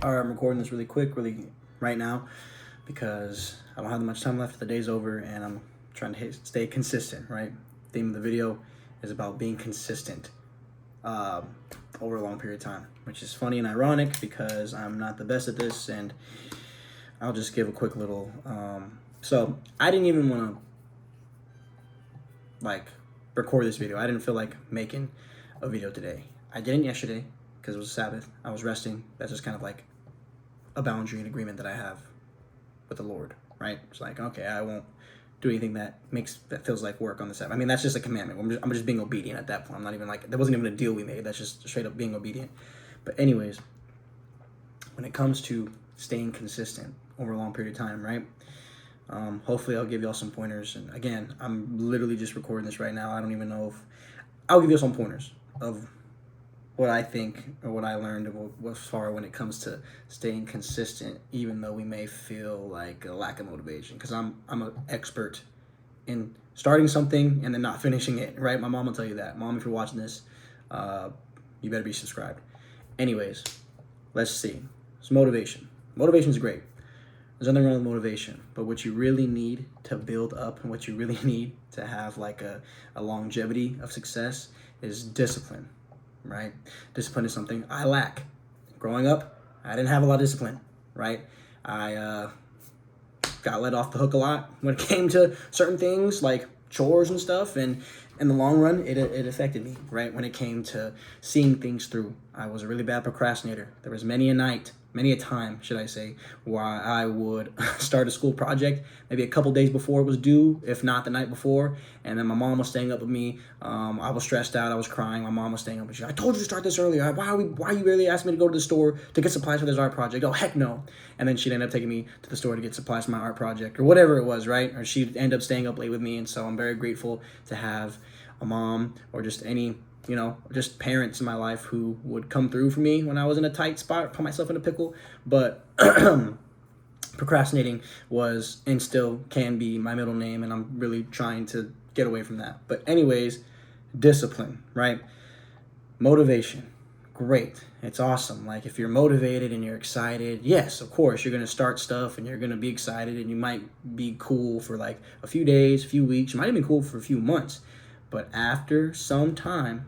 All right, I'm recording this really quick, really right now, because I don't have that much time left. The day's over, and I'm trying to stay consistent. Right. The theme of the video is about being consistent um, over a long period of time, which is funny and ironic because I'm not the best at this, and I'll just give a quick little. So I didn't even want to record this video. I didn't feel like making a video today. I didn't yesterday because it was Sabbath. I was resting. That's just kind of like a boundary and agreement that I have with the Lord, right? It's like, okay, I won't do anything that feels like work on the Sabbath. I mean, that's just a commandment. I'm just being obedient at that point. I'm not even like, that wasn't even a deal we made. That's just straight up being obedient. But anyways, when it comes to staying consistent over a long period of time, right? Hopefully I'll give y'all some pointers. And again, I'm literally just recording this right now. I don't even know if I'll give you some pointers of what I think or what I learned as far when it comes to staying consistent, even though we may feel like a lack of motivation. Because I'm an expert in starting something and then not finishing it, right? My mom will tell you that. Mom, if you're watching this, you better be subscribed. Anyways, let's see. So motivation. Motivation is great. There's nothing wrong with motivation, but what you really need to build up and what you really need to have like a longevity of success is discipline, right? Discipline is something I lack. Growing up, I didn't have a lot of discipline, right? I got let off the hook a lot when it came to certain things like chores and stuff, and in the long run, it affected me, right? When it came to seeing things through, I was a really bad procrastinator. There was many a time, should I say, where I would start a school project maybe a couple days before it was due, if not the night before, and then my mom was staying up with me. I was stressed out. I was crying. My mom was staying up with me. I told you to start this earlier. Why you really asking me to go to the store to get supplies for this art project? Oh, heck no. And then she'd end up taking me to the store to get supplies for my art project or whatever it was, right? Or she'd end up staying up late with me, and so I'm very grateful to have a mom or just any just parents in my life who would come through for me when I was in a tight spot, put myself in a pickle. But procrastinating was and still can be my middle name, and I'm really trying to get away from that. But anyways, discipline, right? Motivation. Great. It's awesome. Like if you're motivated and you're excited, yes, of course, you're going to start stuff and you're going to be excited and you might be cool for like a few days, a few weeks. You might even be cool for a few months. But after some time,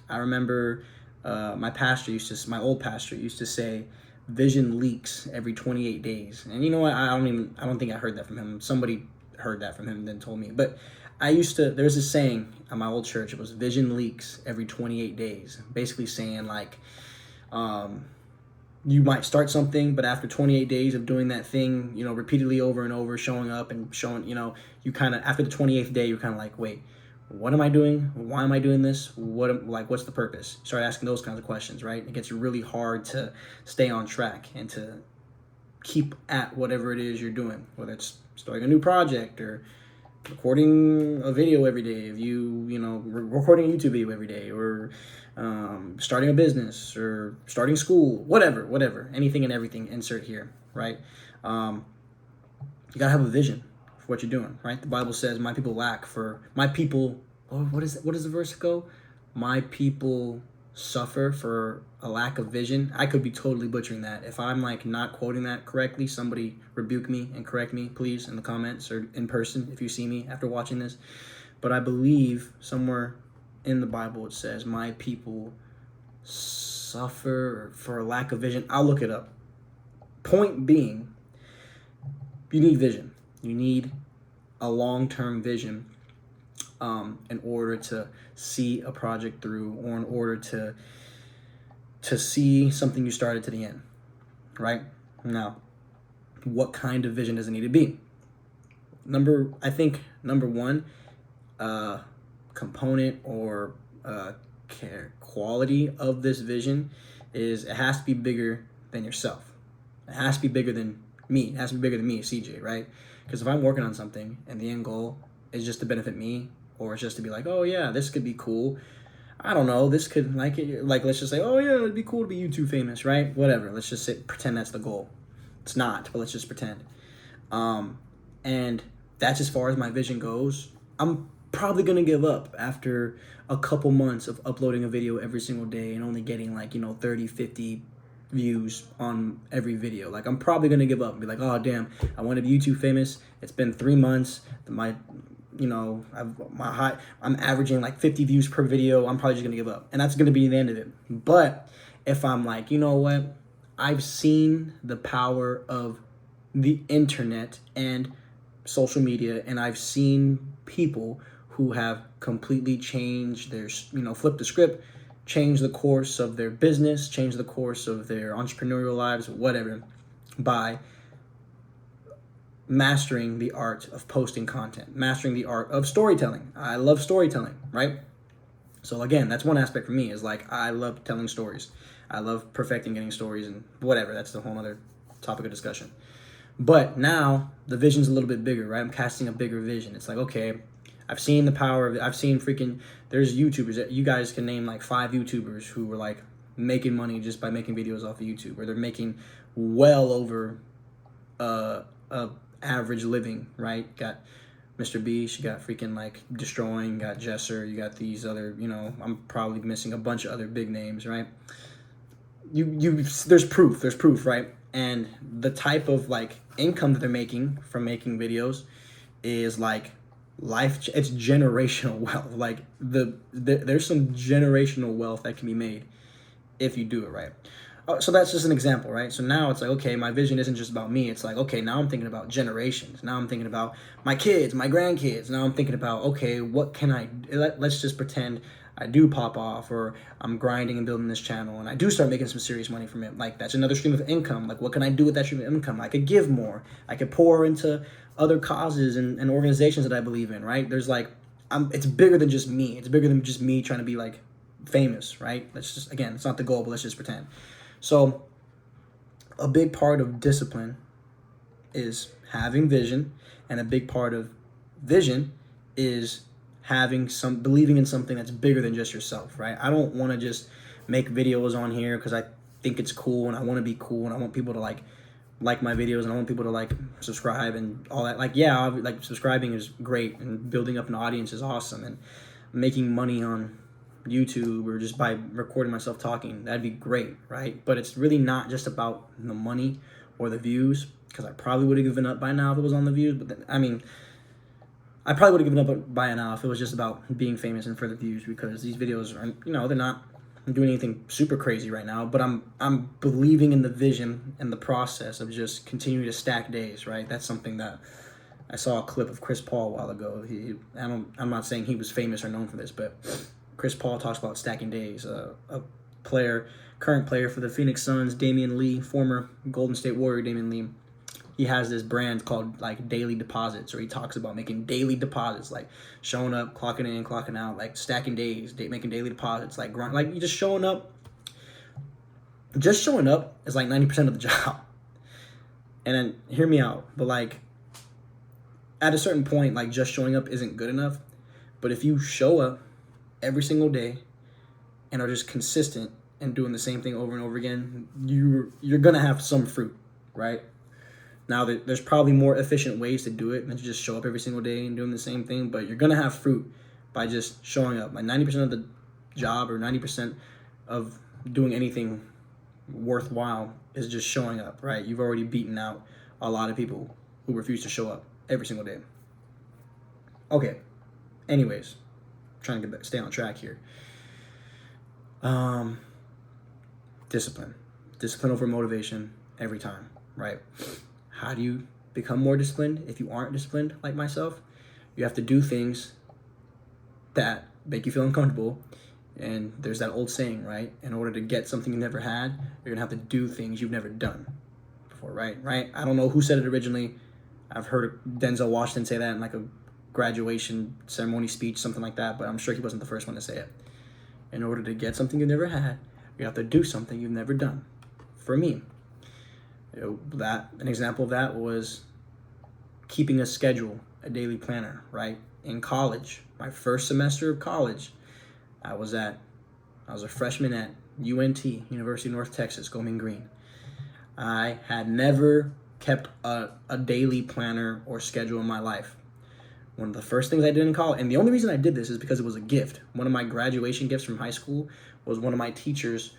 I remember my old pastor used to say, vision leaks every 28 days. And you know what? I don't think I heard that from him. Somebody heard that from him and then told me. But there's this saying at my old church, it was vision leaks every 28 days. Basically saying like, you might start something, but after 28 days of doing that thing, repeatedly over and over, showing up and showing, you kind of, after the 28th day, you're kind of like, wait, what am I doing? Why am I doing this? What's the purpose? Start asking those kinds of questions, right? It gets really hard to stay on track and to keep at whatever it is you're doing, whether it's starting a new project or recording a video every day, if recording a YouTube video every day, or starting a business or starting school, whatever, anything and everything, insert here, right? You gotta have a vision for what you're doing, right? The Bible says, my people, what does the verse go? My people suffer for a lack of vision. I could be totally butchering that. If I'm like not quoting that correctly, somebody rebuke me and correct me, please, in the comments or in person if you see me after watching this. But I believe somewhere in the Bible it says, my people suffer for a lack of vision. I'll look it up. Point being, you need vision. You need a long-term vision in order to see a project through, or in order to see something you started to the end, right? Now, what kind of vision does it need to be? Number one component or quality of this vision is it has to be bigger than yourself. It has to be bigger than me. It has to be bigger than me, CJ, right? Because if I'm working on something and the end goal is just to benefit me, or it's just to be like, oh yeah, this could be cool. I don't know, this could let's just say, oh yeah, it'd be cool to be YouTube famous, right? Whatever. Let's just pretend that's the goal. It's not, but let's just pretend. And that's as far as my vision goes. I'm probably gonna give up after a couple months of uploading a video every single day and only getting 30, 50 views on every video. Like, I'm probably gonna give up and be like, oh damn, I want to be YouTube famous. It's been 3 months. I'm averaging like 50 views per video. I'm probably just gonna give up, and that's gonna be the end of it. But if I'm like, you know what, I've seen the power of the internet and social media, and I've seen people who have completely changed their, flipped the script, changed the course of their business, changed the course of their entrepreneurial lives, whatever, by mastering the art of posting content, mastering the art of storytelling. I love storytelling, right? So again, that's one aspect for me, is like, I love telling stories. I love perfecting getting stories and whatever. That's the whole other topic of discussion. But now the vision's a little bit bigger, right? I'm casting a bigger vision. It's like, okay, I've seen the power of it. I've seen there's YouTubers that you guys can name like 5 YouTubers who were like making money just by making videos off of YouTube, or they're making well over a average living, right? Got Mr. Beast, you got freaking like Destroying, got Jesser, you got these other, I'm probably missing a bunch of other big names, right? There's proof, right? And the type of like income that they're making from making videos is like it's generational wealth. Like there's some generational wealth that can be made if you do it right. So that's just an example, right? So now it's like, okay, my vision isn't just about me. It's like, okay, now I'm thinking about generations. Now I'm thinking about my kids, my grandkids. Now I'm thinking about, okay, what can let's just pretend I do pop off, or I'm grinding and building this channel, and I do start making some serious money from it. Like, that's another stream of income. Like, what can I do with that stream of income? I could give more. I could pour into other causes and organizations that I believe in, right? There's like, it's bigger than just me. It's bigger than just me trying to be like famous, right? Let's just, again, it's not the goal, but let's just pretend. So a big part of discipline is having vision, and a big part of vision is believing in something that's bigger than just yourself, right? I don't want to just make videos on here because I think it's cool and I want to be cool and I want people to like my videos, and I want people to like subscribe and all that. Like, yeah, like subscribing is great, and building up an audience is awesome, and making money on YouTube or just by recording myself talking, that'd be great, right? But it's really not just about the money or the views, because I probably would have given up by now if it was on the views. But I probably would have given up by now if it was just about being famous and for the views, because these videos are, they're not doing anything super crazy right now, but I'm believing in the vision and the process of just continuing to stack days, right? That's something that I saw a clip of Chris Paul a while ago. I'm not saying he was famous or known for this, but Chris Paul talks about stacking days. A current player for the Phoenix Suns, Damian Lee, former Golden State Warrior Damian Lee, he has this brand called like Daily Deposits, or he talks about making daily deposits, like showing up, clocking in, clocking out, like stacking days, making daily deposits, like grind, like you just showing up. Just showing up is like 90% of the job. And then hear me out, but like at a certain point, like just showing up isn't good enough. But if you show up every single day and are just consistent and doing the same thing over and over again, you're gonna have some fruit, right? Now, there's probably more efficient ways to do it than to just show up every single day and doing the same thing, but you're going to have fruit by just showing up. Like 90% of the job, or 90% of doing anything worthwhile, is just showing up, right? You've already beaten out a lot of people who refuse to show up every single day. Okay, anyways, trying to stay on track here. Discipline over motivation every time, right? How do you become more disciplined if you aren't disciplined like myself? You have to do things that make you feel uncomfortable. And there's that old saying, right? In order to get something you never had, you're gonna have to do things you've never done before, right? I don't know who said it originally. I've heard Denzel Washington say that in like a graduation ceremony speech, something like that, but I'm sure he wasn't the first one to say it. In order to get something you've never had, you have to do something you've never done. For me, an example of that was keeping a schedule, a daily planner, right? In college, my first semester of college, I was a freshman at UNT, University of North Texas, go Mean Green. I had never kept a daily planner or schedule in my life. One of the first things I did in college, and the only reason I did this is because it was a gift. One of my graduation gifts from high school was one of my teachers,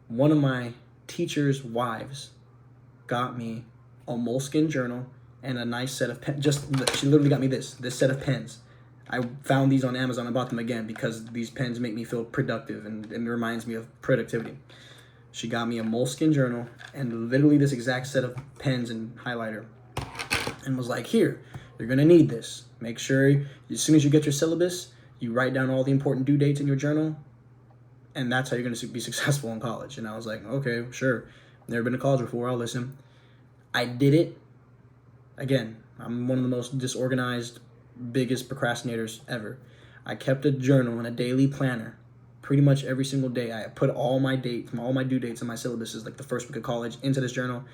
one of my teachers' wives got me a moleskin journal and a nice set of pens. She literally got me this set of pens. I found these on Amazon. I bought them again because these pens make me feel productive and it reminds me of productivity. She got me a moleskin journal and literally this exact set of pens and highlighter and was like, here, you're going to need this. Make sure as soon as you get your syllabus, you write down all the important due dates in your journal, and that's how you're going to be successful in college. And I was like, okay, sure. Never been to college before. I'll listen. I did it. Again, I'm one of the most disorganized, biggest procrastinators ever. I kept a journal and a daily planner pretty much every single day. I put all my dates, all my due dates and my syllabuses, like the first week of college, into this journal.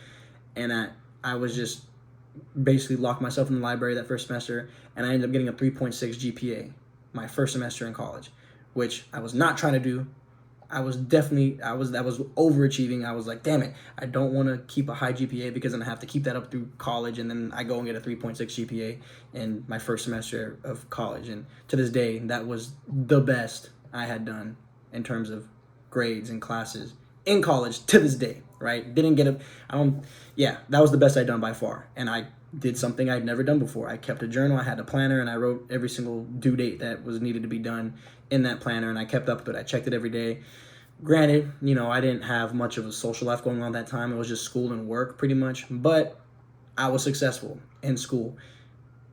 And I was just basically locked myself in the library that first semester, and I ended up getting a 3.6 GPA my first semester in college, which I was not trying to do. That was overachieving. I was like, damn it, I don't want to keep a high GPA because then I have to keep that up through college, and then I go and get a 3.6 GPA in my first semester of college. And to this day, that was the best I had done in terms of grades and classes in college to this day, right? That was the best I'd done by far. And I did something I'd never done before. I kept a journal, I had a planner, and I wrote every single due date that was needed to be done in that planner, and I kept up with it. I checked it every day. Granted, I didn't have much of a social life going on that time. It was just school and work pretty much, but I was successful in school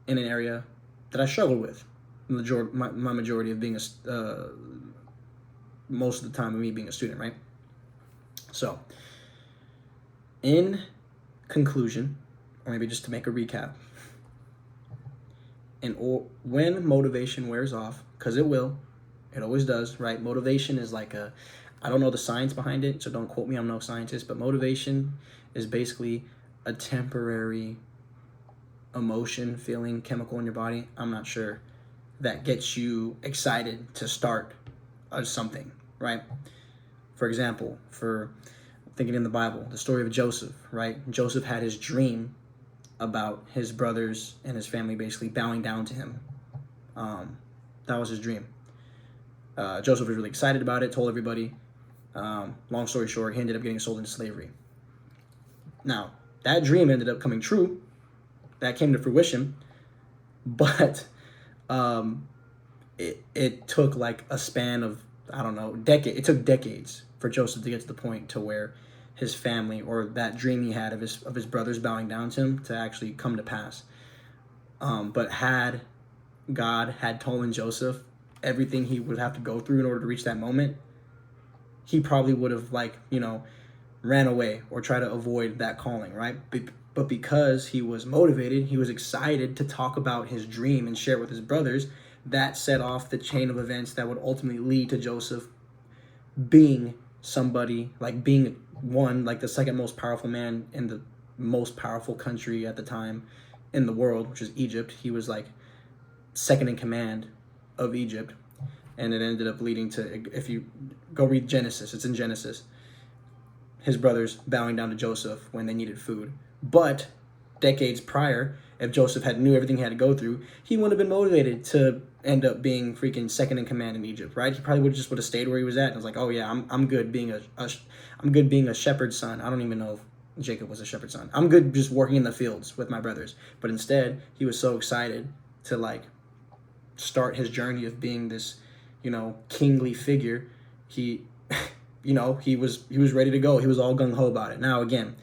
in an area that I struggled with. My majority of being most of the time of me being a student, right? So, in conclusion, or maybe just to make a recap, when motivation wears off, because it will, it always does, right? Motivation is like I don't know the science behind it, so don't quote me, I'm no scientist, but motivation is basically a temporary emotion, feeling, chemical in your body, I'm not sure, that gets you excited to start something, right? For example, thinking in the Bible, the story of Joseph, right? Joseph had his dream about his brothers and his family basically bowing down to him. That was his dream. Joseph was really excited about it, told everybody. Long story short, he ended up getting sold into slavery. Now, that dream ended up coming true. That came to fruition. But it took like a span of, I don't know, it took decades for Joseph to get to the point to where his family, or that dream he had of his brothers bowing down to him, to actually come to pass. But had God had told Joseph everything he would have to go through in order to reach that moment, he probably would have ran away or tried to avoid that calling, right? But because he was motivated, he was excited to talk about his dream and share it with his brothers, that set off the chain of events that would ultimately lead to Joseph being somebody, being the second most powerful man in the most powerful country at the time in the world, which is Egypt. He was second in command of Egypt, and it ended up leading to, if you go read Genesis, it's in Genesis, his brothers bowing down to Joseph when they needed food. But decades prior, if Joseph had knew everything he had to go through, he wouldn't have been motivated to end up being freaking second in command in Egypt, right? He probably would have stayed where he was at and was like, oh yeah, I'm good being a shepherd's son. I don't even know if Jacob was a shepherd's son. I'm good just working in the fields with my brothers. But instead, he was so excited to start his journey of being this, kingly figure. He he was ready to go. He was all gung-ho about it. Now, again,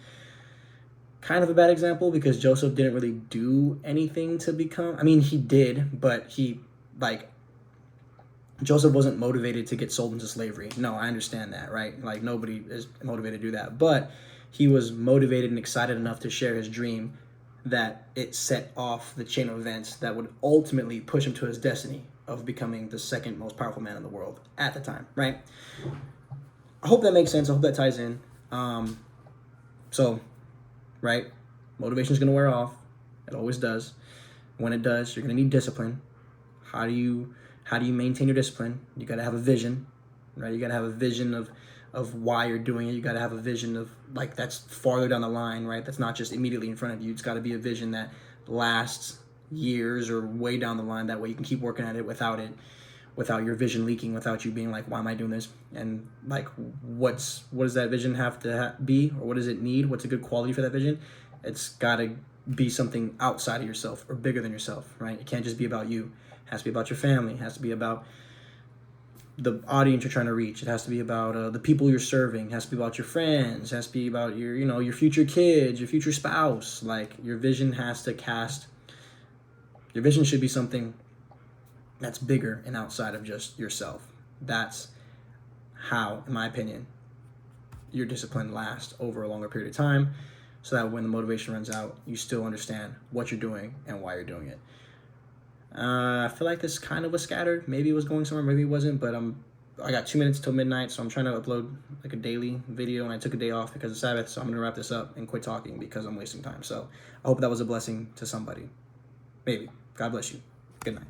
kind of a bad example because Joseph didn't really do anything to become, he did, but Joseph wasn't motivated to get sold into slavery. No, I understand that, right? Nobody is motivated to do that. But he was motivated and excited enough to share his dream that it set off the chain of events that would ultimately push him to his destiny of becoming the second most powerful man in the world at the time, right? I hope that makes sense. I hope that ties in. Right? Motivation is going to wear off. It always does. When it does, you're going to need discipline. How do you maintain your discipline? You got to have a vision, right? You got to have a vision of why you're doing it. You got to have a vision of that's farther down the line, right? That's not just immediately in front of you. It's got to be a vision that lasts years or way down the line. That way you can keep working at it without it without your vision leaking, without you being like, why am I doing this? And like, what does that vision have to be, or what does it need? What's a good quality for that vision? It's got to be something outside of yourself or bigger than yourself, right? It can't just be about you. It has to be about your family. It has to be about the audience you're trying to reach. It has to be about the people you're serving. It has to be about your friends. It has to be about your, your future kids, your future spouse. Like, your vision has to cast. Your vision should be something that's bigger and outside of just yourself. That's how, in my opinion, your discipline lasts over a longer period of time, so that when the motivation runs out, you still understand what you're doing and why you're doing it. I feel like this kind of was scattered. Maybe it was going somewhere, maybe it wasn't, but I got 2 minutes till midnight, so I'm trying to upload like a daily video, and I took a day off because of Sabbath, so I'm going to wrap this up and quit talking because I'm wasting time. So I hope that was a blessing to somebody. Maybe. God bless you. Good night.